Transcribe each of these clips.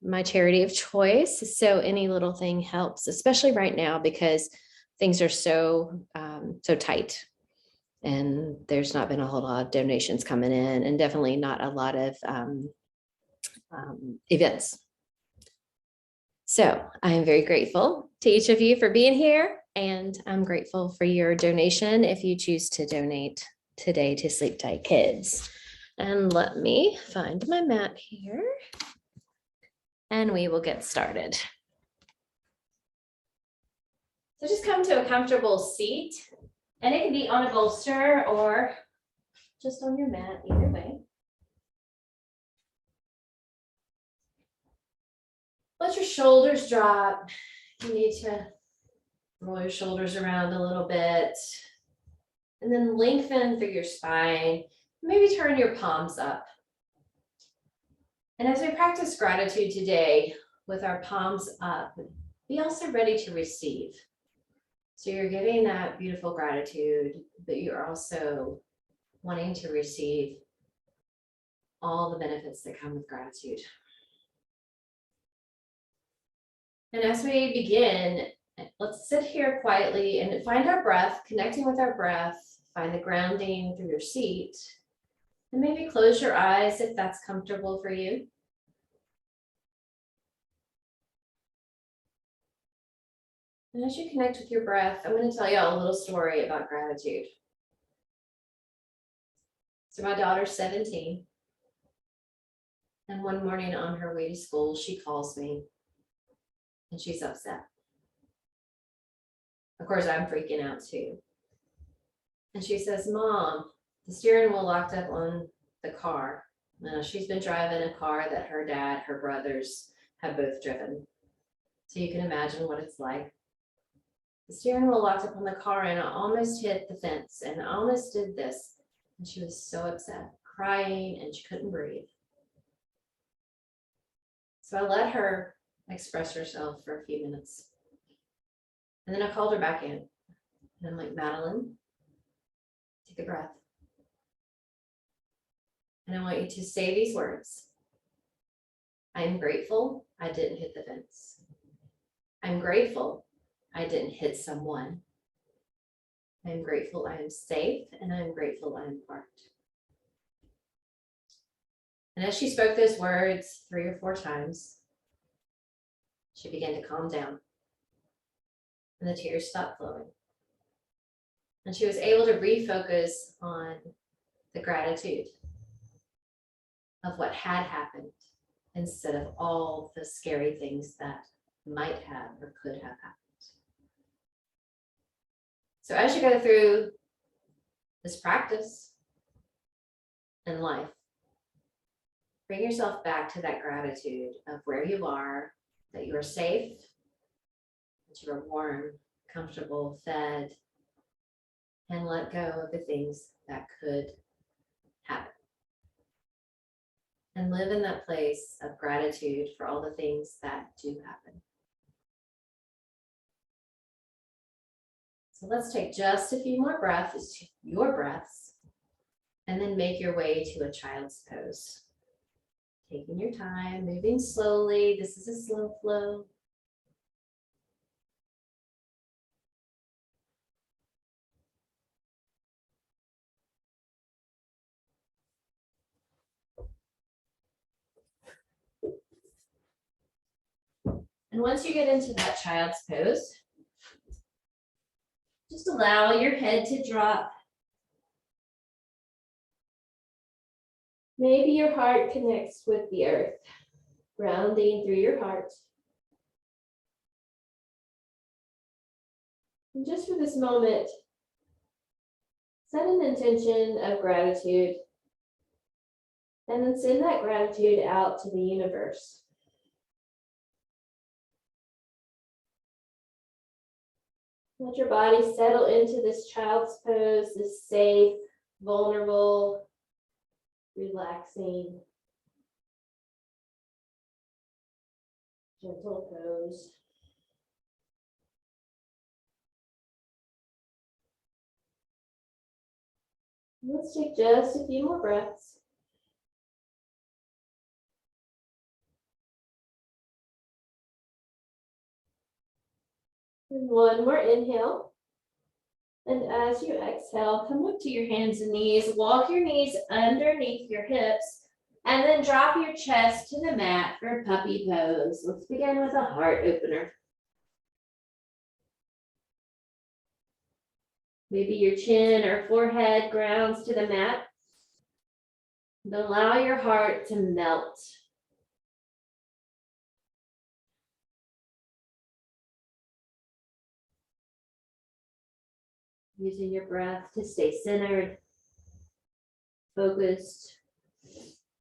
my charity of choice. So any little thing helps, especially right now because things are so tight. And there's not been a whole lot of donations coming in, and definitely not a lot of events. So I am very grateful to each of you for being here, and I'm grateful for your donation if you choose to donate today to Sleep Tight Kids. And let me find my mat here, and we will get started. So just come to a comfortable seat, and it can be on a bolster or just on your mat, either way. Let your shoulders drop. You need to roll your shoulders around a little bit, and then lengthen through your spine. Maybe turn your palms up. And as we practice gratitude today with our palms up, be also ready to receive. So you're giving that beautiful gratitude, but you're also wanting to receive all the benefits that come with gratitude. And as we begin, let's sit here quietly and find our breath, connecting with our breath, find the grounding through your seat, and maybe close your eyes if that's comfortable for you. And as you connect with your breath, I'm going to tell you all a little story about gratitude. So my daughter's 17, and one morning on her way to school, she calls me, and she's upset. Of course, I'm freaking out too. And she says, "Mom, the steering wheel locked up on the car." Now, she's been driving a car that her dad, her brothers have both driven. So you can imagine what it's like. The steering wheel locked up on the car, and I almost hit the fence, and I almost did this. And she was so upset, crying, and she couldn't breathe. So I let her express herself for a few minutes. And then I called her back in. And I'm like, "Madeline, take a breath. And I want you to say these words. I am grateful I didn't hit the fence. I'm grateful I didn't hit someone. I'm grateful I am safe, and I'm grateful I am parked." And as she spoke those words 3 or 4 times, she began to calm down, and the tears stopped flowing. And she was able to refocus on the gratitude of what had happened instead of all the scary things that might have or could have happened. So as you go through this practice in life, bring yourself back to that gratitude of where you are, that you are safe, that you are warm, comfortable, fed, and let go of the things that could happen. And live in that place of gratitude for all the things that do happen. So let's take just a few more breaths, your breaths, and then make your way to a child's pose. Taking your time, moving slowly. This is a slow flow. And once you get into that child's pose, just allow your head to drop. Maybe your heart connects with the earth, grounding through your heart. And just for this moment, set an intention of gratitude, and then send that gratitude out to the universe. Let your body settle into this child's pose, this safe, vulnerable, relaxing, gentle pose. Let's take just a few more breaths. And one more inhale. And as you exhale, come up to your hands and knees. Walk your knees underneath your hips. And then drop your chest to the mat for puppy pose. Let's begin with a heart opener. Maybe your chin or forehead grounds to the mat. And allow your heart to melt. Using your breath to stay centered, focused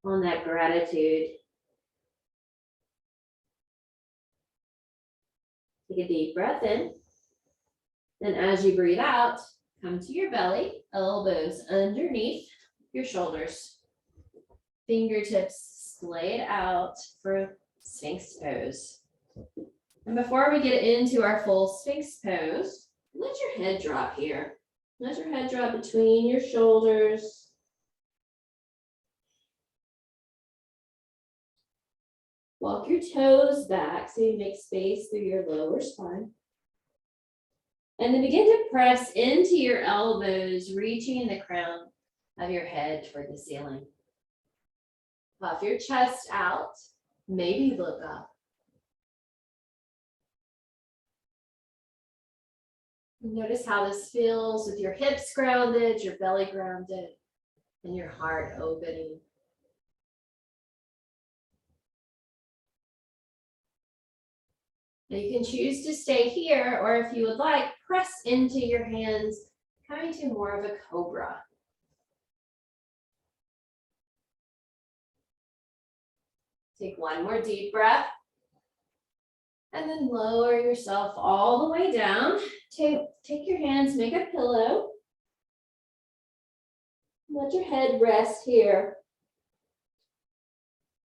on that gratitude. Take a deep breath in. Then as you breathe out, come to your belly, elbows underneath your shoulders. Fingertips splayed out for Sphinx pose. And before we get into our full Sphinx pose, let your head drop here. Let your head drop between your shoulders. Walk your toes back so you make space through your lower spine. And then begin to press into your elbows, reaching the crown of your head toward the ceiling. Puff your chest out, maybe look up. Notice how this feels with your hips grounded, your belly grounded, and your heart opening. Now you can choose to stay here, or if you would like, press into your hands, coming to more of a cobra. Take one more deep breath. And then lower yourself all the way down. Take your hands, make a pillow. Let your head rest here.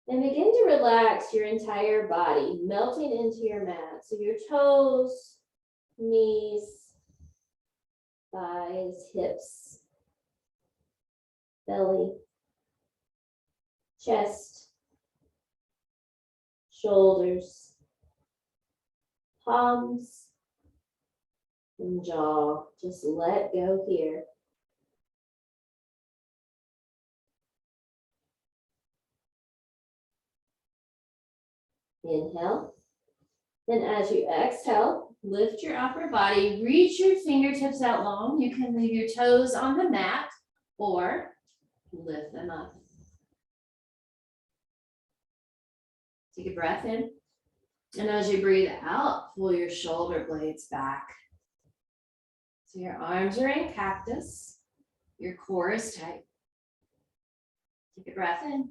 And begin to relax your entire body, melting into your mat. So your toes, knees, thighs, hips, belly, chest, shoulders, palms, and jaw. Just let go here. Inhale. Then as you exhale, lift your upper body, reach your fingertips out long. You can leave your toes on the mat or lift them up. Take a breath in. And as you breathe out, pull your shoulder blades back. So your arms are in cactus. Your core is tight. Take a breath in.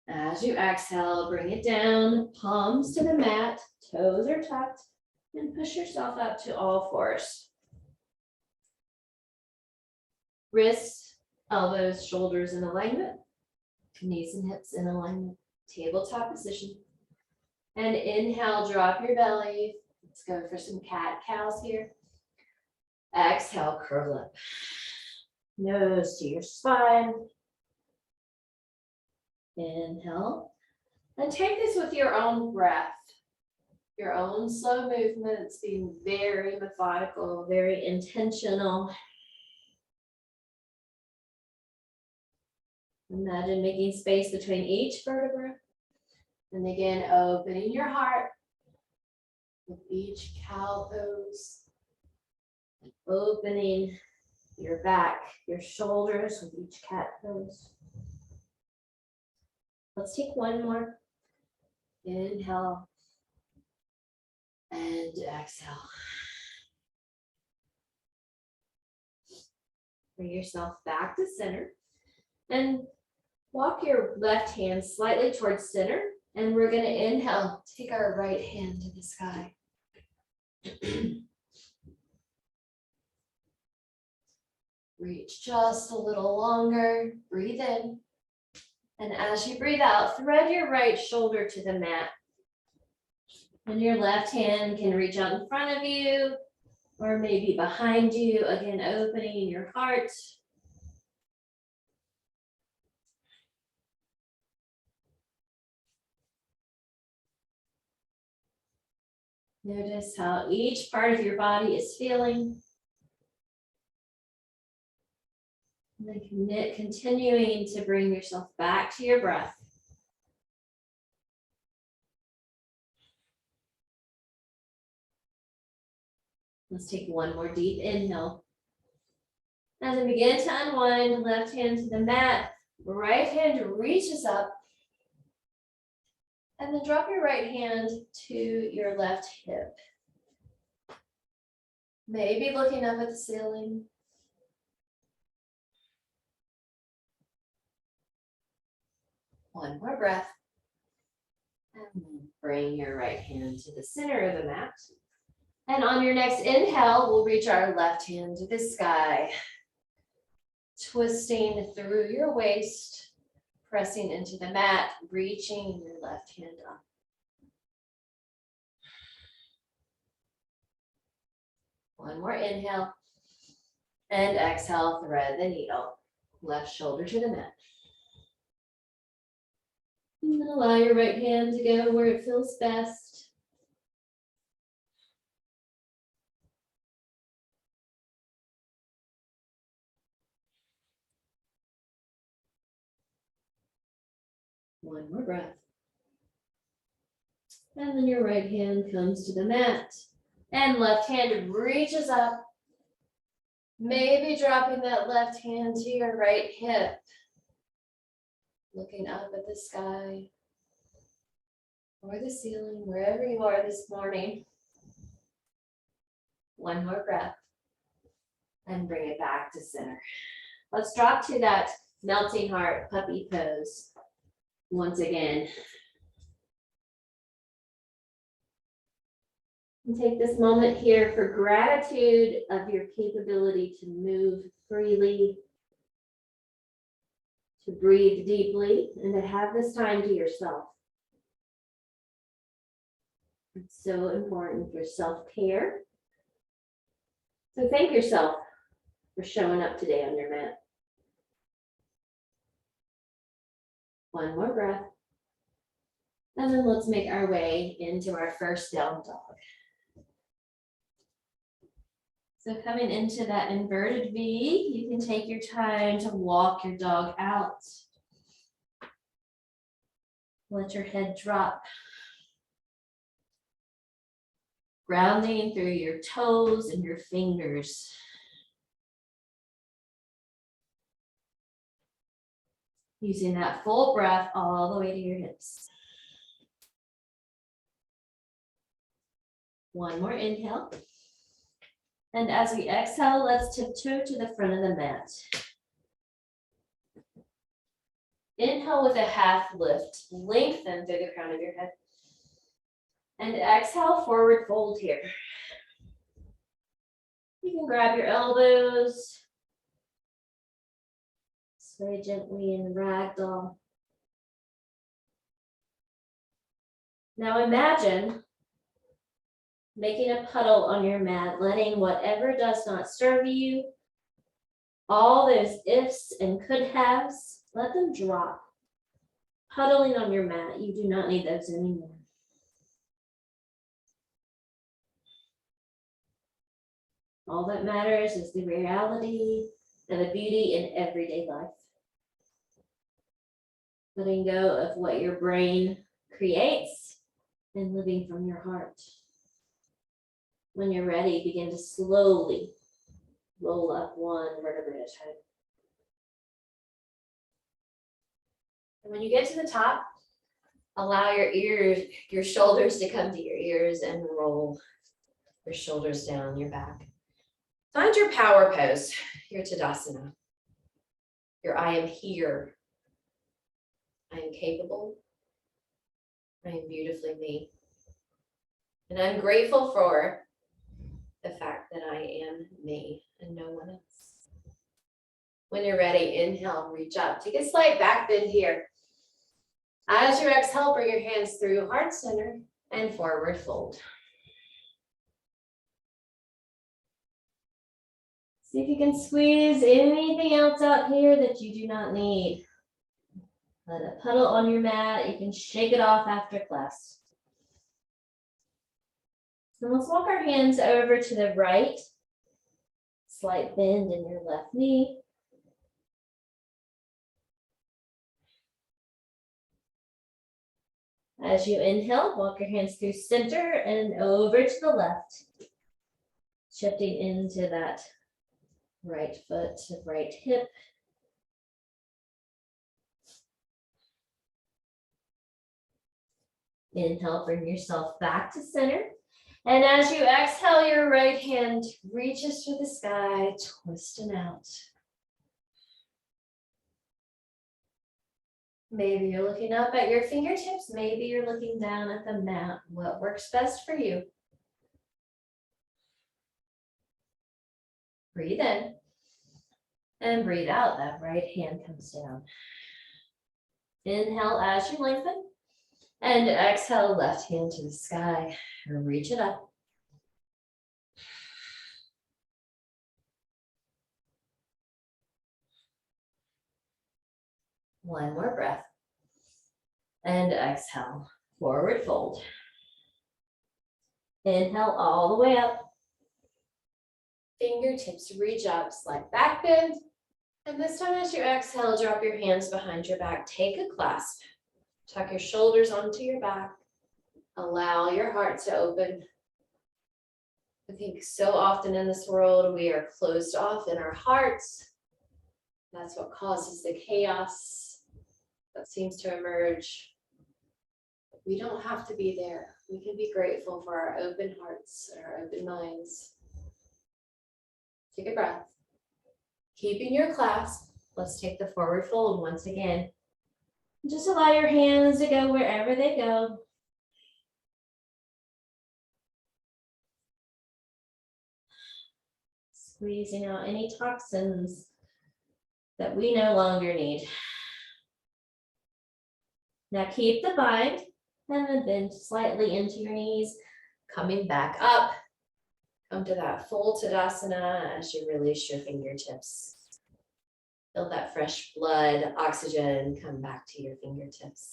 As you exhale, bring it down, palms to the mat, toes are tucked, and push yourself up to all fours. Wrists, elbows, shoulders in alignment, knees and hips in alignment, tabletop position. And inhale, drop your belly. Let's go for some cat-cows here. Exhale, curl up. Nose to your spine. Inhale. And take this with your own breath. Your own slow movements, being very methodical, very intentional. Imagine making space between each vertebra. And again, opening your heart with each cow pose. And opening your back, your shoulders with each cat pose. Let's take one more. Inhale. And exhale. Bring yourself back to center. And walk your left hand slightly towards center. And we're going to inhale. Take our right hand to the sky. Reach just a little longer. Breathe in. And as you breathe out, thread your right shoulder to the mat. And your left hand can reach out in front of you or maybe behind you. Again, opening your heart. Notice how each part of your body is feeling. And then continuing to bring yourself back to your breath. Let's take one more deep inhale. As we begin to unwind, left hand to the mat, right hand reaches up. And then drop your right hand to your left hip. Maybe looking up at the ceiling. One more breath. And then bring your right hand to the center of the mat. And on your next inhale, we'll reach our left hand to the sky. Twisting through your waist, pressing into the mat, reaching your left hand up. One more inhale. And exhale, thread the needle. Left shoulder to the mat. And then allow your right hand to go where it feels best. One more breath. And then your right hand comes to the mat. And left hand reaches up. Maybe dropping that left hand to your right hip. Looking up at the sky. Or the ceiling, wherever you are this morning. One more breath. And bring it back to center. Let's drop to that melting heart puppy pose. Once again. And take this moment here for gratitude of your capability to move freely, to breathe deeply, and to have this time to yourself. It's so important for self-care. So thank yourself for showing up today on your mat. One more breath. And then let's make our way into our first down dog. So coming into that inverted V, you can take your time to walk your dog out. Let your head drop. Grounding through your toes and your fingers. Using that full breath all the way to your hips. One more inhale. And as we exhale, let's tiptoe to the front of the mat. Inhale with a half lift. Lengthen through the crown of your head. And exhale, forward fold here. You can grab your elbows. Sway gently in ragdoll. Now imagine making a puddle on your mat, letting whatever does not serve you, all those ifs and could haves, let them drop. Puddling on your mat, you do not need those anymore. All that matters is the reality and the beauty in everyday life. Letting go of what your brain creates and living from your heart. When you're ready, begin to slowly roll up one vertebra at a time. And when you get to the top, allow your shoulders to come to your ears and roll your shoulders down your back. Find your power pose, your Tadasana. Your I am here. I am capable. I am beautifully me. And I'm grateful for the fact that I am me and no one else. When you're ready, inhale, reach up. Take a slight back bend here. As you exhale, bring your hands through heart center and forward fold. See if you can squeeze anything else out here that you do not need. Let it puddle on your mat. You can shake it off after class. And let's walk our hands over to the right. Slight bend in your left knee. As you inhale, walk your hands through center and over to the left. Shifting into that right foot to right hip. Inhale, bring yourself back to center. And as you exhale, your right hand reaches to the sky, twisting out. Maybe you're looking up at your fingertips. Maybe you're looking down at the mat. What works best for you? Breathe in and breathe out. That right hand comes down. Inhale as you lengthen. And exhale, left hand to the sky. Reach it up. One more breath. And exhale, forward fold. Inhale all the way up. Fingertips reach up, slight back bend. And this time as you exhale, drop your hands behind your back. Take a clasp. Tuck your shoulders onto your back. Allow your heart to open. I think so often in this world, we are closed off in our hearts. That's what causes the chaos that seems to emerge. We don't have to be there. We can be grateful for our open hearts and our open minds. Take a breath. Keeping your clasp, let's take the forward fold once again. Just allow your hands to go wherever they go. Squeezing out any toxins that we no longer need. Now keep the bind and then bend slightly into your knees, coming back up. Come to that full Tadasana as you release your fingertips. Feel that fresh blood, oxygen come back to your fingertips.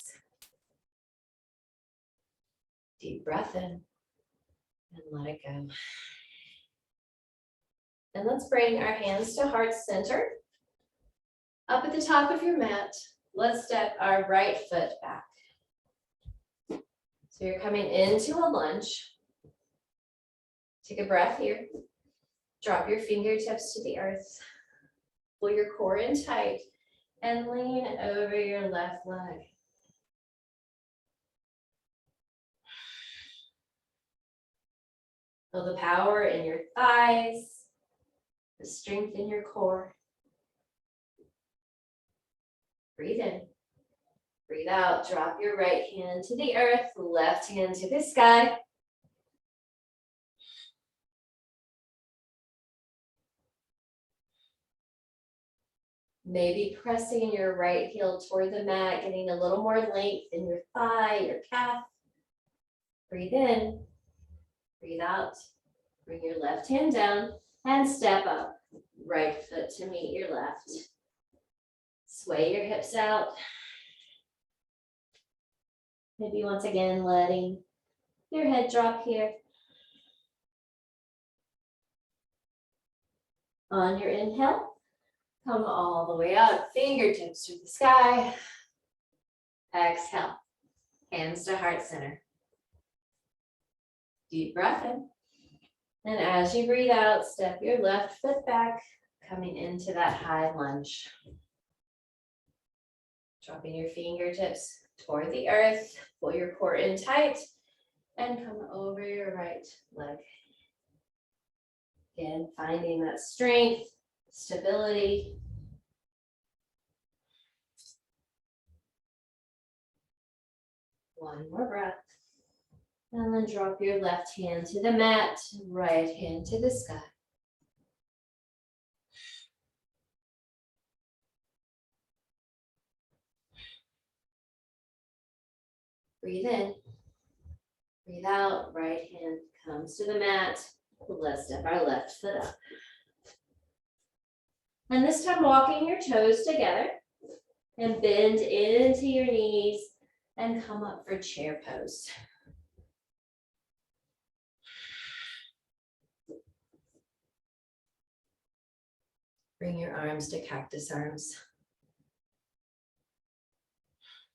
Deep breath in and let it go. And let's bring our hands to heart center. Up at the top of your mat, let's step our right foot back. So you're coming into a lunge. Take a breath here. Drop your fingertips to the earth. Pull your core in tight and lean over your left leg. Feel the power in your thighs, the strength in your core. Breathe in. Breathe out. Drop your right hand to the earth, left hand to the sky. Maybe pressing your right heel toward the mat, getting a little more length in your thigh, your calf. Breathe in, breathe out. Bring your left hand down and step up. Right foot to meet your left. Sway your hips out. Maybe once again, letting your head drop here. On your inhale, come all the way up, fingertips to the sky. Exhale, hands to heart center. Deep breath in. And as you breathe out, step your left foot back, coming into that high lunge. Dropping your fingertips toward the earth, pull your core in tight, and come over your right leg. Again, finding that strength, stability. One more breath. And then drop your left hand to the mat, right hand to the sky. Breathe in, breathe out, right hand comes to the mat. Let's step our left foot up. And this time walking your toes together and bend into your knees and come up for chair pose. Bring your arms to cactus arms.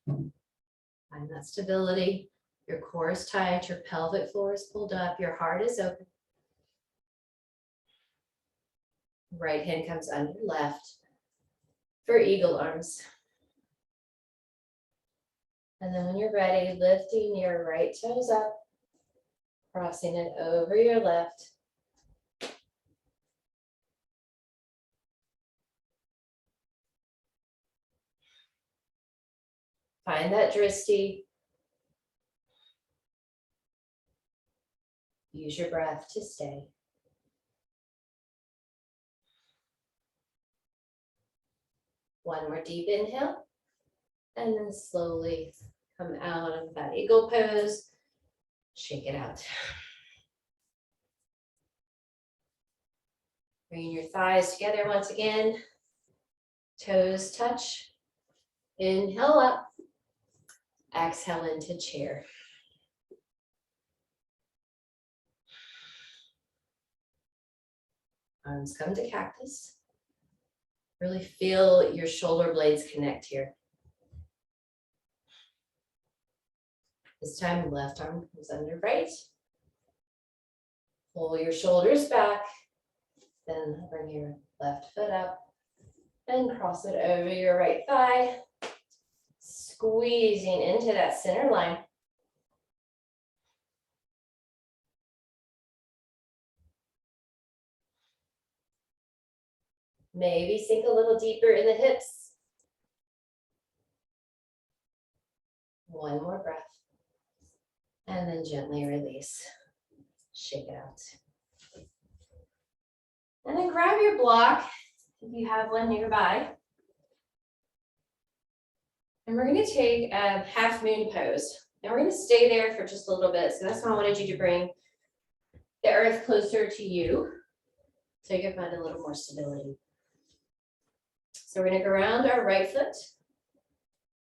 Find that stability. Your core is tight, your pelvic floor is pulled up, your heart is open. Right hand comes under left for eagle arms. And then when you're ready, lifting your right toes up, crossing it over your left. Find that drishti. Use your breath to stay. One more deep inhale. And then slowly come out of that eagle pose. Shake it out. Bring your thighs together once again. Toes touch. Inhale up. Exhale into chair. Arms come to cactus. Really feel your shoulder blades connect here. This time, left arm comes under right. Pull your shoulders back. Then bring your left foot up and cross it over your right thigh. Squeezing into that center line. Maybe sink a little deeper in the hips. One more breath. And then gently release. Shake it out. And then grab your block, if you have one nearby. And we're going to take a half moon pose. And we're going to stay there for just a little bit. So that's why I wanted you to bring the earth closer to you, so you can find a little more stability. So we're going to ground our right foot,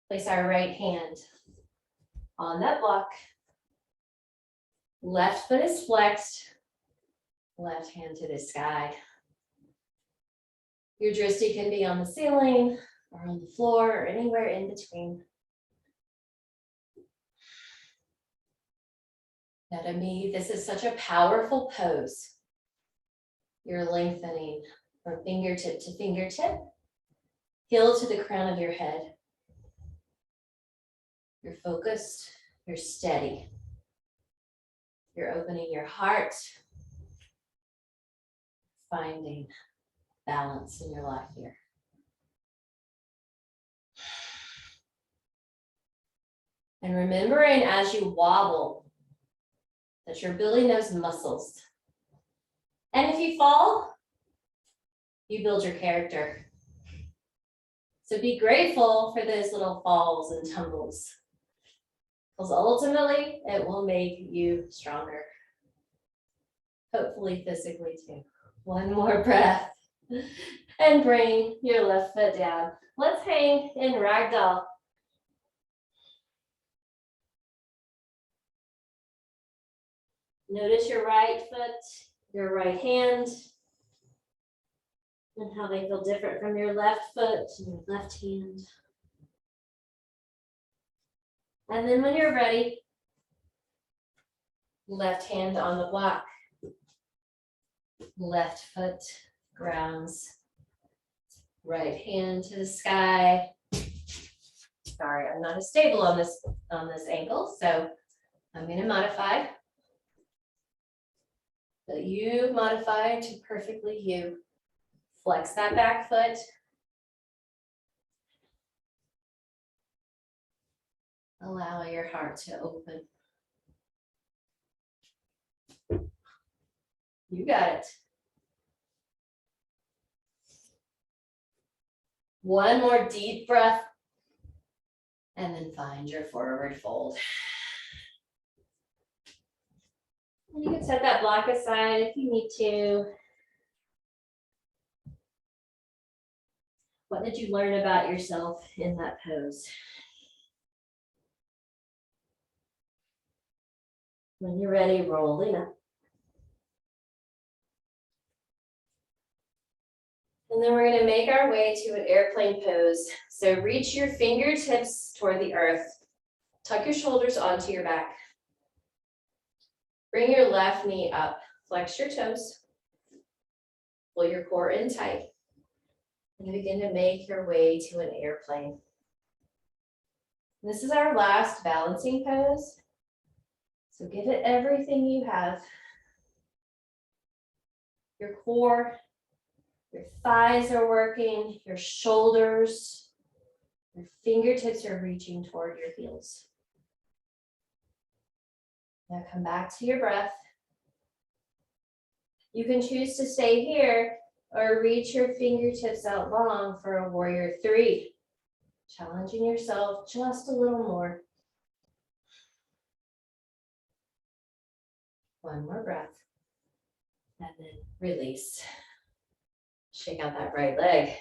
place our right hand on that block. Left foot is flexed, left hand to the sky. Your drishti can be on the ceiling or on the floor or anywhere in between. Now to me, this is such a powerful pose. You're lengthening from fingertip to fingertip, heel to the crown of your head. You're focused, you're steady. You're opening your heart, finding balance in your life here. And remembering as you wobble that you're building those muscles. And if you fall, you build your character. So be grateful for those little falls and tumbles, because ultimately it will make you stronger. Hopefully physically too. One more breath. And bring your left foot down. Let's hang in ragdoll. Notice your right foot, your right hand, and how they feel different from your left foot and your left hand. And then when you're ready, left hand on the block, left foot grounds, right hand to the sky. Sorry, I'm not as stable on this ankle, so I'm going to modify. But you modify to perfectly you. Flex that back foot. Allow your heart to open. You got it. One more deep breath. And then find your forward fold. And you can set that block aside if you need to. What did you learn about yourself in that pose? When you're ready, rolling up. And then we're gonna make our way to an airplane pose. So reach your fingertips toward the earth. Tuck your shoulders onto your back. Bring your left knee up. Flex your toes. Pull your core in tight. And begin to make your way to an airplane. This is our last balancing pose. So give it everything you have. Your core, your thighs are working, your shoulders, your fingertips are reaching toward your heels. Now come back to your breath. You can choose to stay here or reach your fingertips out long for a warrior 3. Challenging yourself just a little more. One more breath. And then release. Shake out that right leg.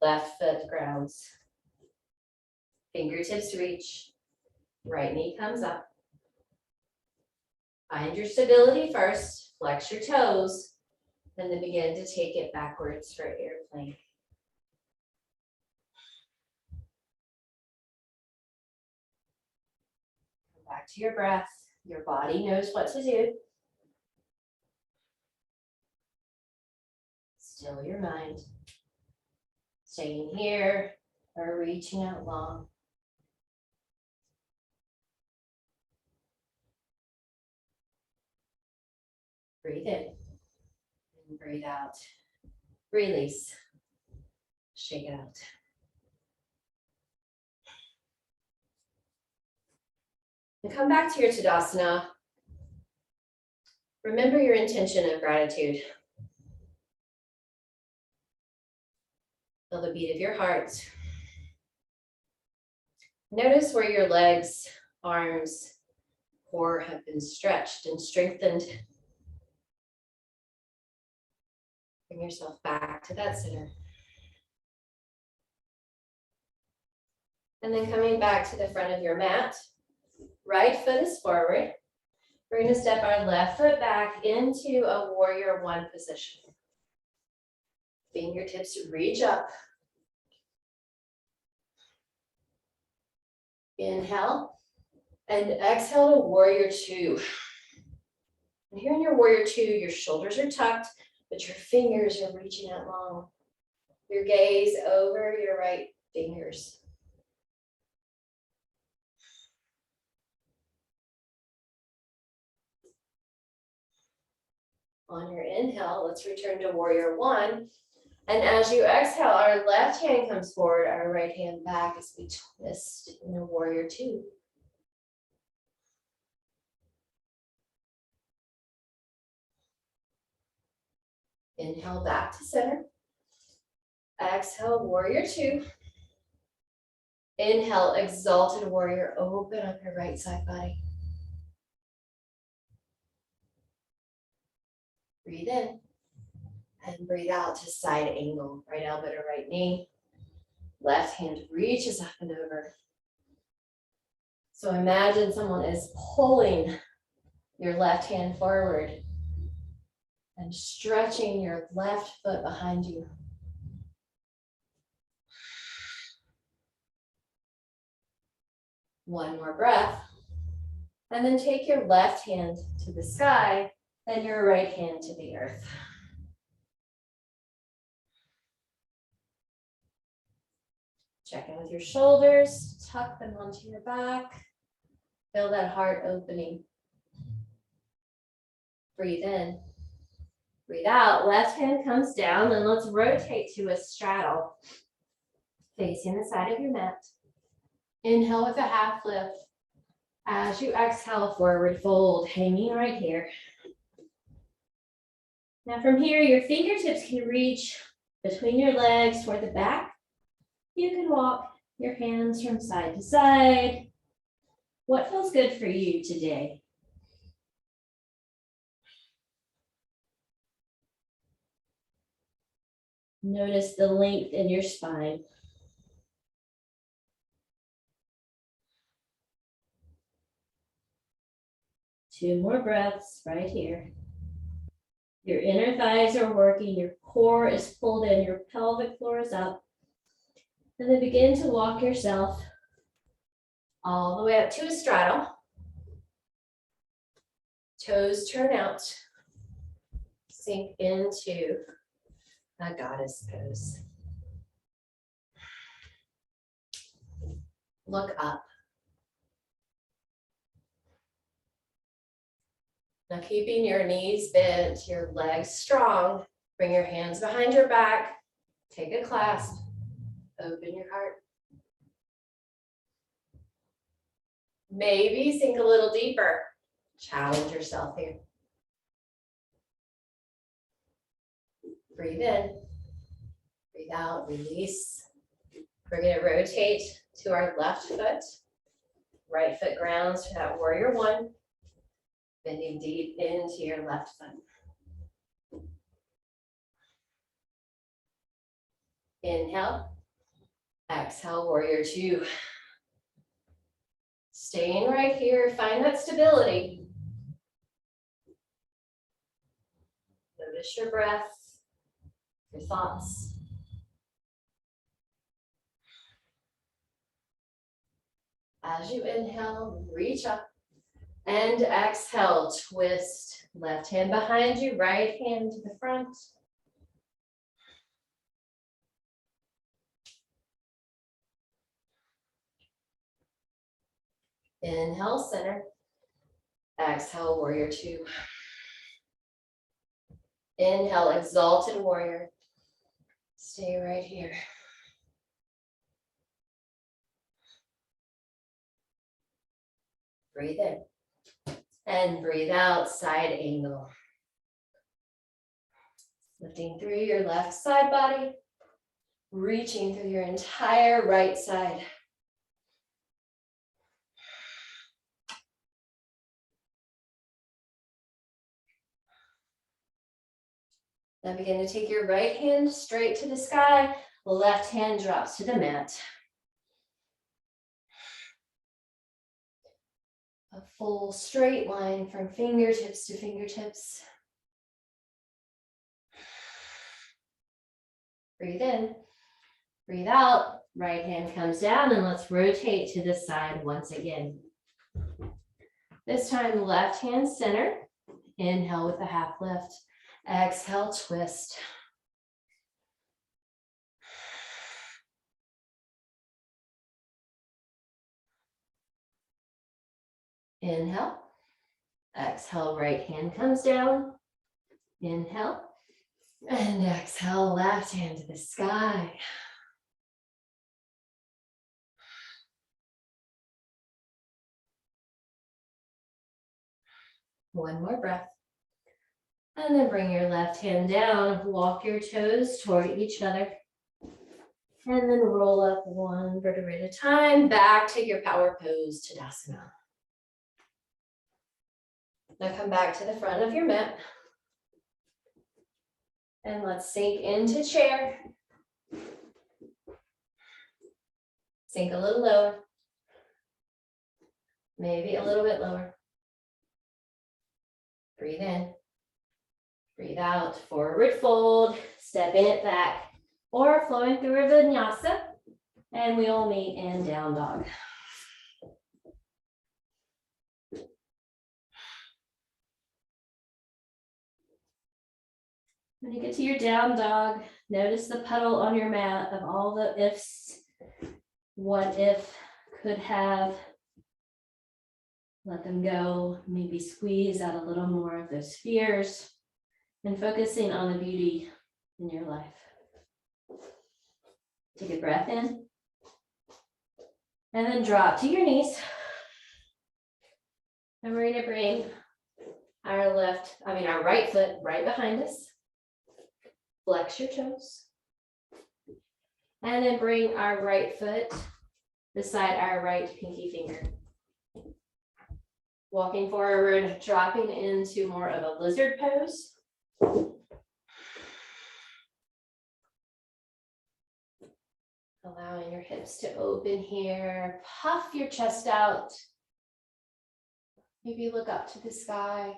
Left foot grounds. Fingertips reach. Right knee comes up. Find your stability first. Flex your toes. And then begin to take it backwards for airplane. Come back to your breath. Your body knows what to do. Still your mind. Staying here or reaching out long. Breathe in and breathe out. Release. Shake it out. And come back to your Tadasana. Remember your intention of gratitude. Feel the beat of your heart. Notice where your legs, arms, core have been stretched and strengthened. Bring yourself back to that center. And then coming back to the front of your mat, right foot is forward. We're going to step our left foot back into a warrior 1 position. Fingertips reach up. Inhale and exhale to warrior 2. And here in your warrior 2, your shoulders are tucked, but your fingers are reaching out long. Your gaze over your right fingers. On your inhale, let's return to warrior 1. And as you exhale, our left hand comes forward, our right hand back as we twist in a warrior 2. Inhale back to center. Exhale, warrior 2. Inhale, exalted warrior. Open up your right side body. Breathe in and breathe out to side angle. Right elbow to right knee. Left hand reaches up and over. So imagine someone is pulling your left hand forward and stretching your left foot behind you. One more breath. And then take your left hand to the sky and your right hand to the earth. Check in with your shoulders, tuck them onto your back. Feel that heart opening. Breathe in. Breathe out. Left hand comes down, and let's rotate to a straddle. Facing the side of your mat. Inhale with a half lift. As you exhale, forward fold, hanging right here. Now from here, your fingertips can reach between your legs toward the back. You can walk your hands from side to side. What feels good for you today? Notice the length in your spine. Two more breaths right here. Your inner thighs are working, your core is pulled in, your pelvic floor is up. And then begin to walk yourself all the way up to a straddle. Toes turn out. Sink into a goddess pose. Look up. Now keeping your knees bent, your legs strong, bring your hands behind your back, take a clasp, open your heart. Maybe sink a little deeper. Challenge yourself here. Breathe in, breathe out, release. We're going to rotate to our left foot. Right foot grounds to that warrior one. Bending deep into your left foot. Inhale, exhale, warrior two. Staying right here, find that stability. Notice your breath, your thoughts. As you inhale, reach up and exhale, twist. Left hand behind you, right hand to the front. Inhale, center. Exhale, warrior two. Inhale, exalted warrior. Stay right here. Breathe in. And breathe out, side angle. Lifting through your left side body. Reaching through your entire right side. Now begin to take your right hand straight to the sky. Left hand drops to the mat. A full straight line from fingertips to fingertips. Breathe in, breathe out. Right hand comes down and let's rotate to the side once again. This time, left hand center. Inhale with a half lift. Exhale, twist. Inhale. Exhale, right hand comes down. Inhale. And exhale, left hand to the sky. One more breath. And then bring your left hand down, walk your toes toward each other. And then roll up one vertebrae at a time, back to your power pose, Tadasana. Now come back to the front of your mat. And let's sink into chair. Sink a little lower. Maybe a little bit lower. Breathe in. Breathe out, forward fold, stepping it back, or flowing through a vinyasa, and we'll meet in down dog. When you get to your down dog, notice the puddle on your mat of all the ifs, what if, could have. Let them go, maybe squeeze out a little more of those fears. And focusing on the beauty in your life. Take a breath in. And then drop to your knees. And we're going to bring our right foot right behind us. Flex your toes. And then bring our right foot beside our right pinky finger. Walking forward, dropping into more of a lizard pose. Allowing your hips to open here. Puff your chest out. Maybe look up to the sky.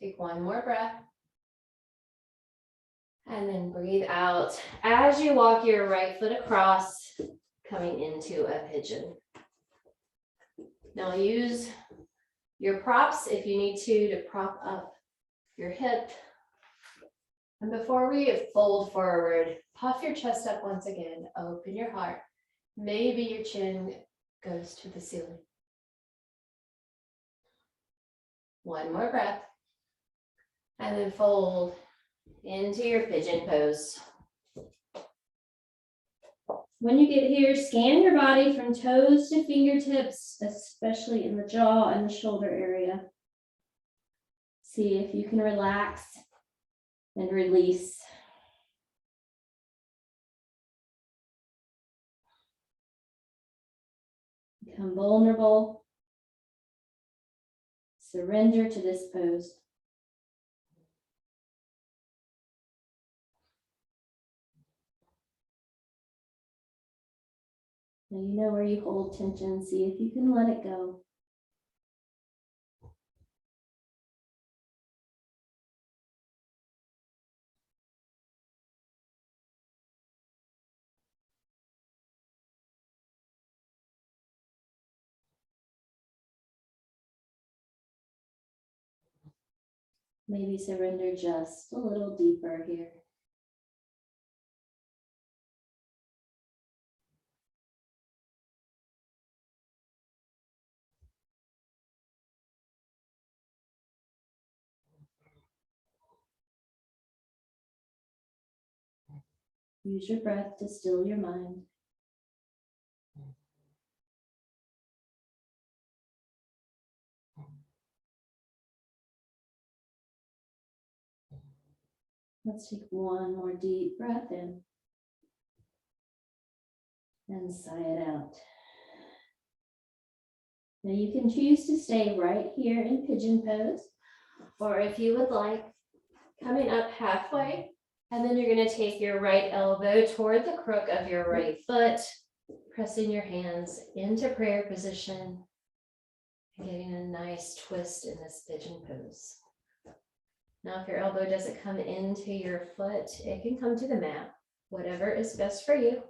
Take one more breath. And then breathe out as you walk your right foot across, coming into a pigeon. Now use your props if you need to prop up your hip. And before we fold forward, puff your chest up once again, open your heart. Maybe your chin goes to the ceiling. One more breath. And then fold into your pigeon pose. When you get here, scan your body from toes to fingertips, especially in the jaw and the shoulder area. See if you can relax and release. Become vulnerable. Surrender to this pose. Now you know where you hold tension. See if you can let it go. Maybe surrender just a little deeper here. Use your breath to still your mind. Let's take one more deep breath in and sigh it out. Now you can choose to stay right here in pigeon pose, or if you would like, coming up halfway, and then you're going to take your right elbow toward the crook of your right foot, pressing your hands into prayer position, and getting a nice twist in this pigeon pose. Now, if your elbow doesn't come into your foot, it can come to the mat, whatever is best for you.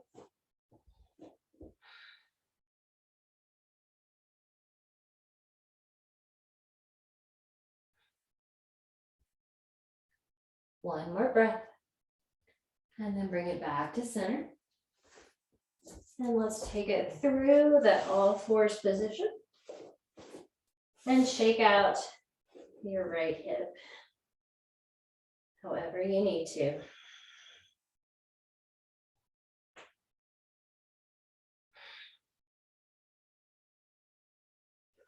One more breath, and then bring it back to center. And let's take it through the all fours position and shake out your right hip, however you need to.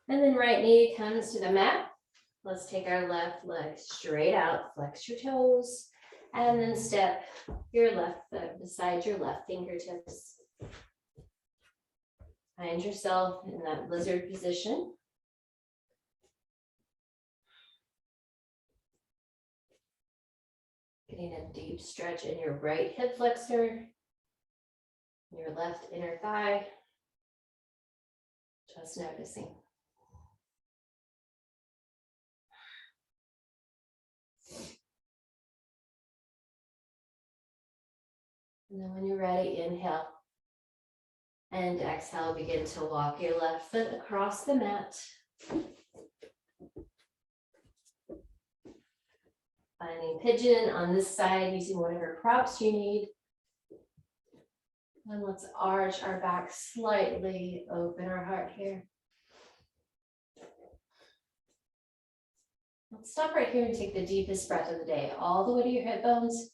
And then right knee comes to the mat. Let's take our left leg straight out, flex your toes, and then step your left foot beside your left fingertips. Find yourself in that lizard position. Getting a deep stretch in your right hip flexor, your left inner thigh. Just noticing. And then when you're ready, inhale. And exhale, begin to walk your left foot across the mat. Finding pigeon on this side using whatever props you need. And let's arch our back slightly, open our heart here. Let's stop right here and take the deepest breath of the day, all the way to your hip bones.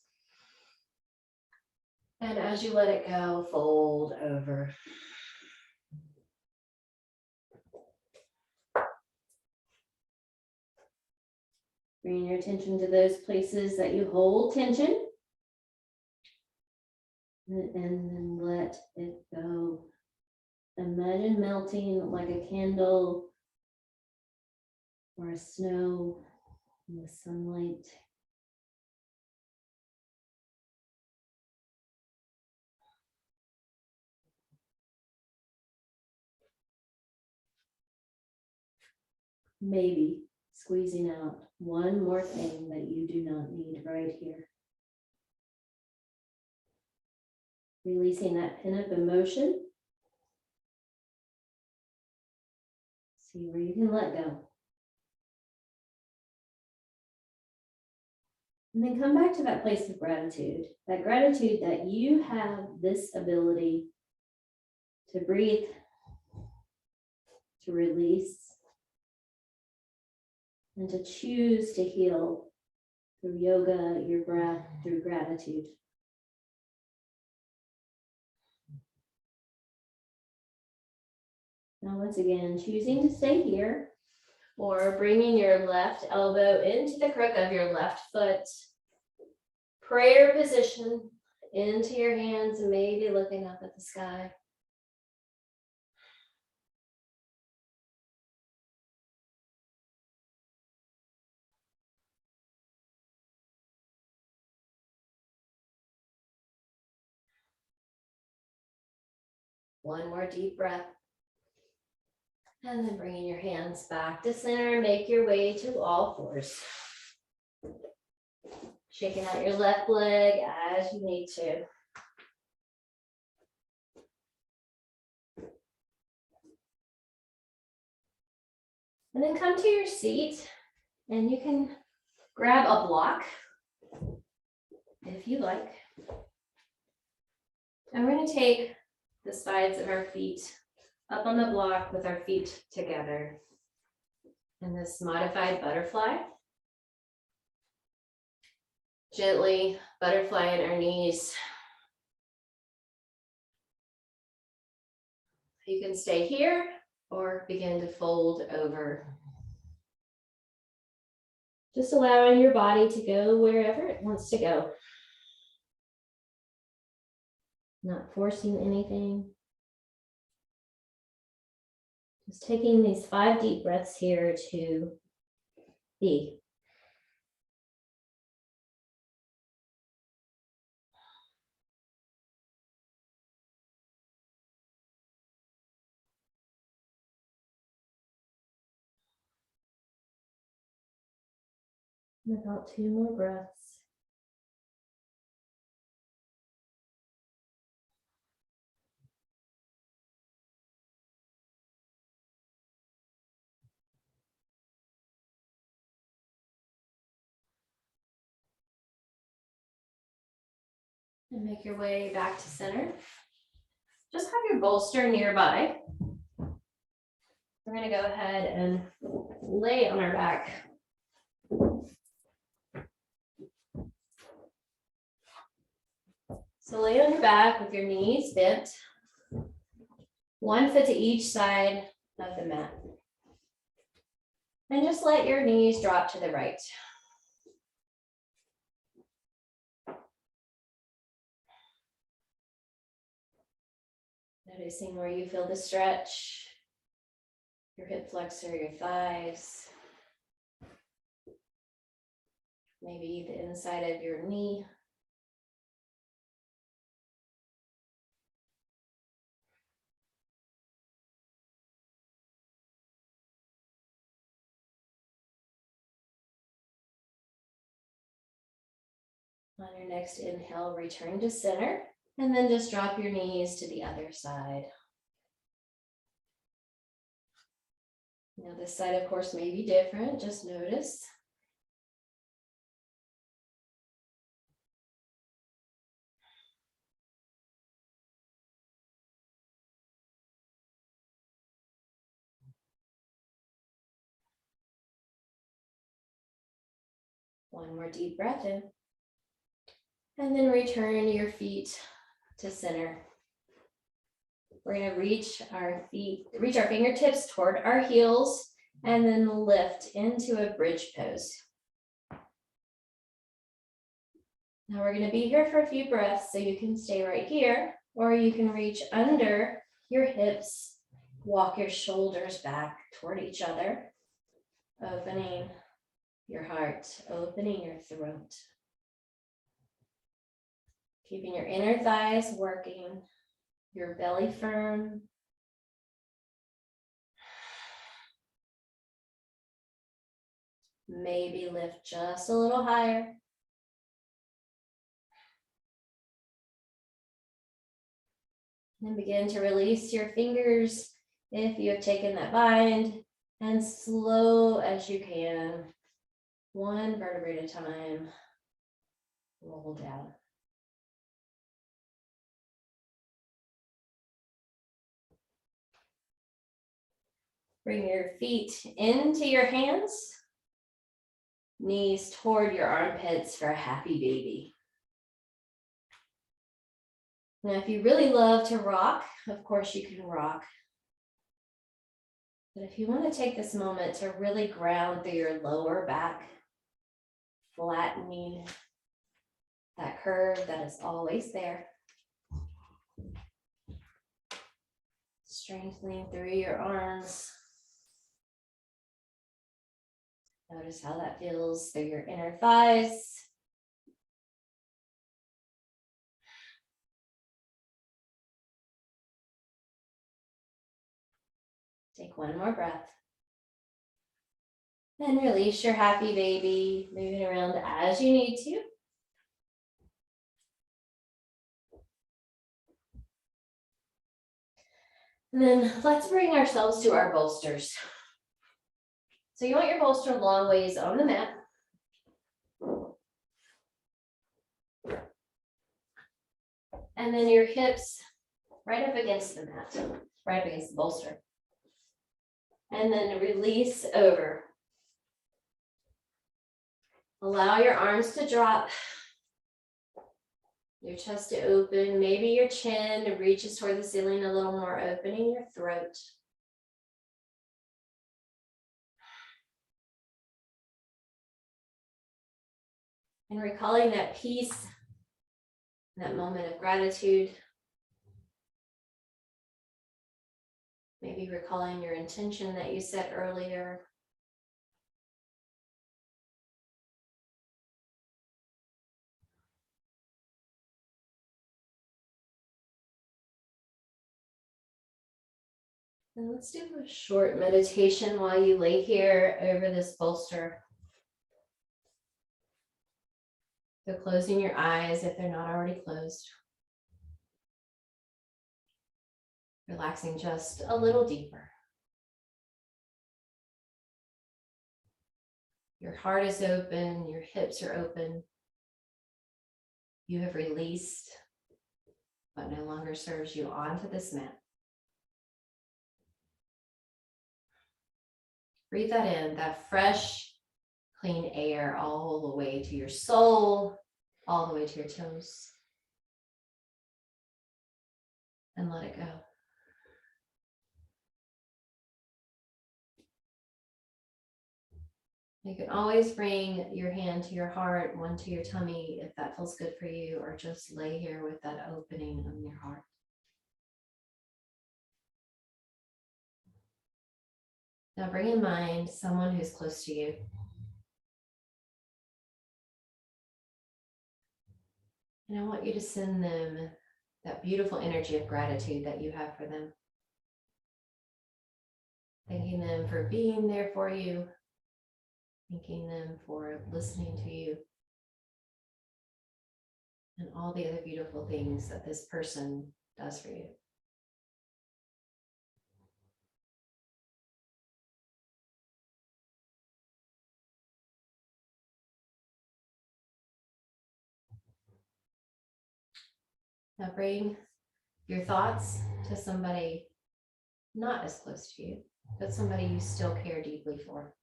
And as you let it go, fold over. Bring your attention to those places that you hold tension. And then let it go. Imagine melting like a candle or a snow in the sunlight. Maybe squeezing out one more thing that you do not need right here. Releasing that pin-up emotion. See where you can let go. And then come back to that place of gratitude. That gratitude that you have this ability to breathe, to release, and to choose to heal through yoga, your breath, through gratitude. Now, once again, choosing to stay here or bringing your left elbow into the crook of your left foot. Prayer position into your hands and maybe looking up at the sky. One more deep breath. And then bringing your hands back to center, make your way to all fours. Shaking out your left leg as you need to. And then come to your seat and you can grab a block if you like. And we're going to take the sides of our feet up on the block with our feet together in this modified butterfly. Gently butterfly in our knees. You can stay here or begin to fold over. Just allowing your body to go wherever it wants to go. Not forcing anything. Just taking these 5 deep breaths here to be. About 2 more breaths. And make your way back to center. Just have your bolster nearby. We're going to go ahead and lay on our back. So lay on your back with your knees bent, 1 foot to each side of the mat. And just let your knees drop to the right. Noticing where you feel the stretch, your hip flexor, your thighs, maybe the inside of your knee. On your next inhale, return to center, and then just drop your knees to the other side. Now this side, of course, may be different, just notice. One more deep breath in. And then return your feet to center. We're going to reach our fingertips toward our heels and then lift into a bridge pose. Now we're going to be here for a few breaths, so you can stay right here, or you can reach under your hips, walk your shoulders back toward each other, opening your heart, opening your throat. Keeping your inner thighs working, your belly firm. Maybe lift just a little higher. And begin to release your fingers if you have taken that bind, and slow as you can, one vertebrae at a time, roll down. Bring your feet into your hands, knees toward your armpits for a happy baby. Now, if you really love to rock, of course you can rock. But if you want to take this moment to really ground through your lower back, flattening that curve that is always there, strengthening through your arms. Notice how that feels through your inner thighs. Take one more breath. Then release your happy baby, moving around as you need to. And then let's bring ourselves to our bolsters. So you want your bolster long ways on the mat. And then your hips right up against the mat, right up against the bolster. And then release over. Allow your arms to drop. Your chest to open. Maybe your chin reaches toward the ceiling a little more, opening your throat. And recalling that peace, that moment of gratitude. Maybe recalling your intention that you set earlier. And let's do a short meditation while you lay here over this bolster. So closing your eyes if they're not already closed. Relaxing just a little deeper. Your heart is open, your hips are open. You have released what no longer serves you onto this mat. Breathe that in, that fresh, clean air all the way to your soul, all the way to your toes. And let it go. You can always bring your hand to your heart, one to your tummy if that feels good for you, or just lay here with that opening of your heart. Now bring in mind someone who's close to you. And I want you to send them that beautiful energy of gratitude that you have for them. Thanking them for being there for you. Thanking them for listening to you. And all the other beautiful things that this person does for you. Now bring your thoughts to somebody not as close to you, but somebody you still care deeply for.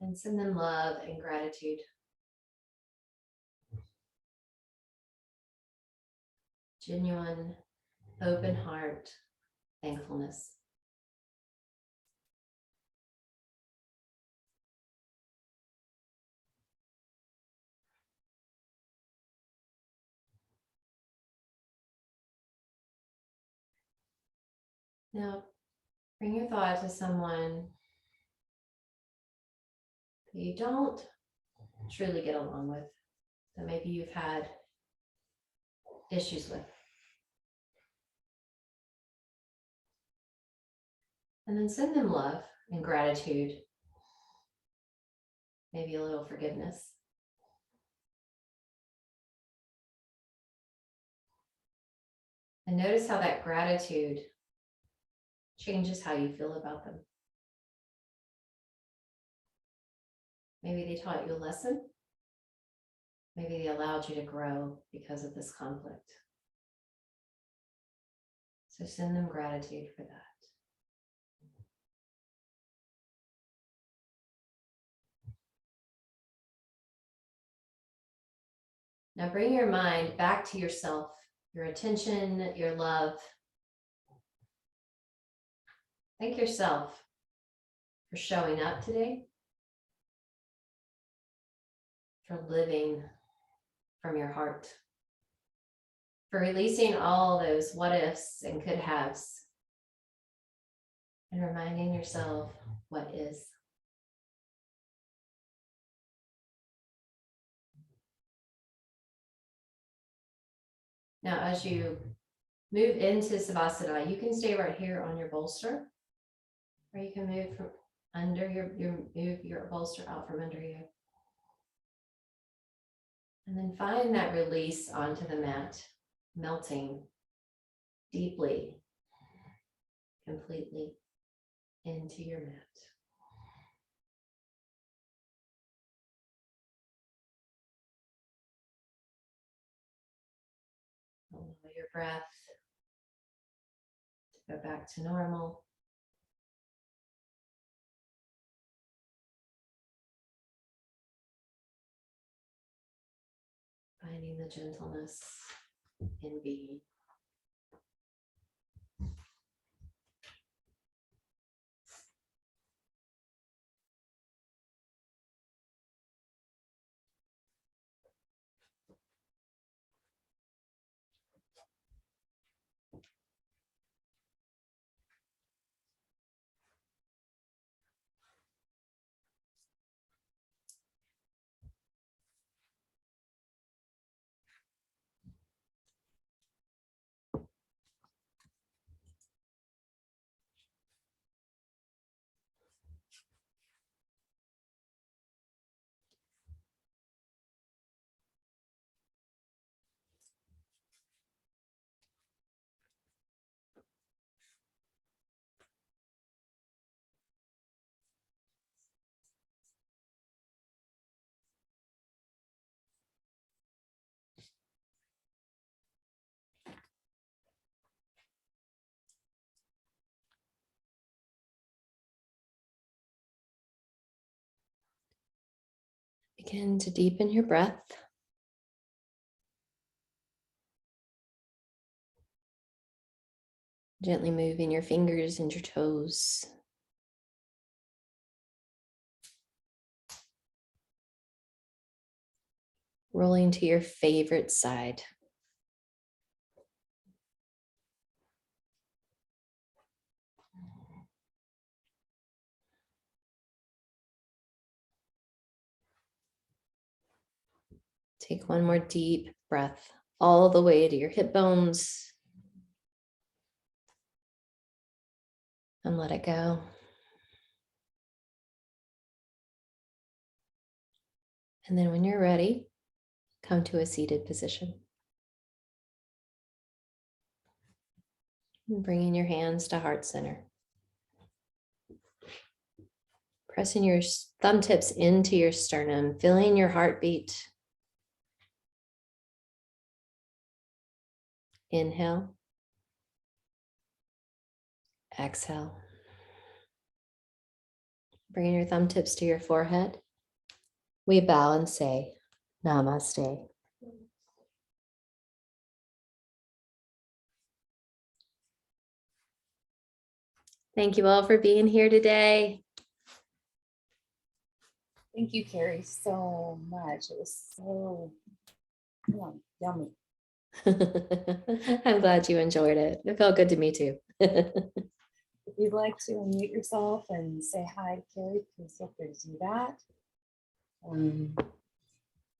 And send them love and gratitude. Genuine, open heart, thankfulness. Now, bring your thought to someone that you don't truly get along with, that maybe you've had issues with. And then send them love and gratitude, maybe a little forgiveness. And notice how that gratitude changes how you feel about them. Maybe they taught you a lesson. Maybe they allowed you to grow because of this conflict. So send them gratitude for that. Now bring your mind back to yourself, your attention, your love. Thank yourself for showing up today, for living from your heart, for releasing all those what ifs and could haves, and reminding yourself what is. Now, as you move into Savasana, you can stay right here on your bolster, or you can move from under move your bolster out from under you. And then find that release onto the mat, melting deeply, completely into your mat. Allow your breath to go back to normal. Finding the gentleness in being. Begin to deepen your breath. Gently moving your fingers and your toes. Rolling to your favorite side. Take one more deep breath all the way to your hip bones. And let it go. And then when you're ready, come to a seated position. And bringing your hands to heart center. Pressing your thumb tips into your sternum, feeling your heartbeat. Inhale. Exhale. Bringing your thumb tips to your forehead. We bow and say, Namaste. Thank you all for being here today. Thank you, Carrie, so much. It was so yummy. I'm glad you enjoyed it. It felt good to me too. If you'd like to unmute yourself and say hi to Carrie, please feel free to do that.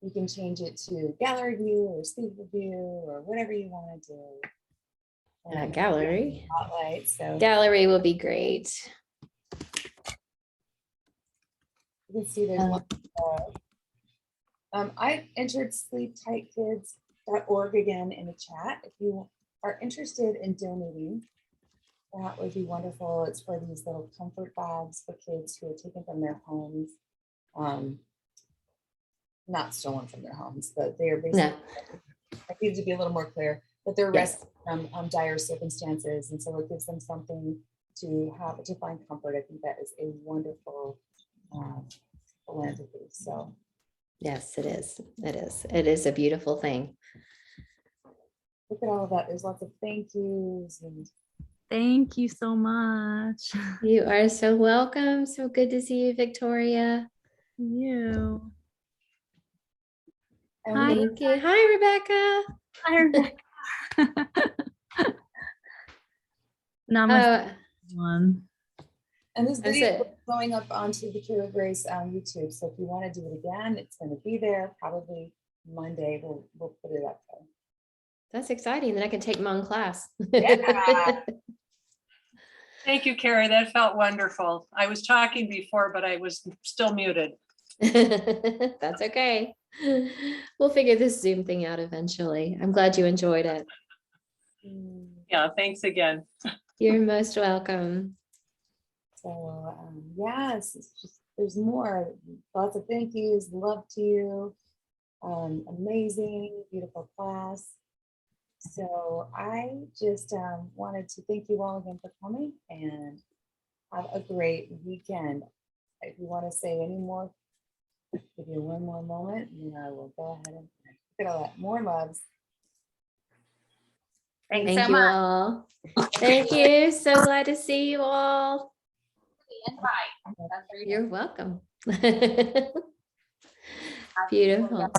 You can change it to gallery view or speaker view or whatever you want to do. Gallery. Spotlight, so Gallery will be great. You can see there's one. I entered sleeptightkids.org again in the chat. If you are interested in donating, that would be wonderful. It's for these little comfort bags for kids who are taken from their homes. Not stolen from their homes, but they are basically, I need to be a little more clear, but they're rescued from dire circumstances. And so it gives them something to have, to find comfort. I think that is a wonderful philanthropy. So Yes, it is. It is. It is a beautiful thing. look at all of that. There's lots of thank yous and Thank you so much. You are so welcome. So good to see you, Victoria. You. and Hi. Thank you. Hi, Rebecca. Hi, Rebecca. Namaste, everyone. And this That's video it. is going up onto the Kira Grace YouTube. So if you want to do it again, it's going to be there probably Monday. We'll put it up there. That's exciting. Then I can take Hmong class. Yeah. Thank you, Carrie. That felt wonderful. I was talking before, but I was still muted. That's okay. We'll figure this Zoom thing out eventually. I'm glad you enjoyed it. Yeah, thanks again. You're most welcome. So yes, it's just, there's more. Lots of thank yous, love to you. Amazing, beautiful class. So I just wanted to thank you all again for coming and have a great weekend. If you want to say any more, give you one more moment, and then I will go ahead and look at all that. More loves. Thanks Thank so you much. all. Thank you. So glad to see you all. Invite. That's very You're welcome. Beautiful.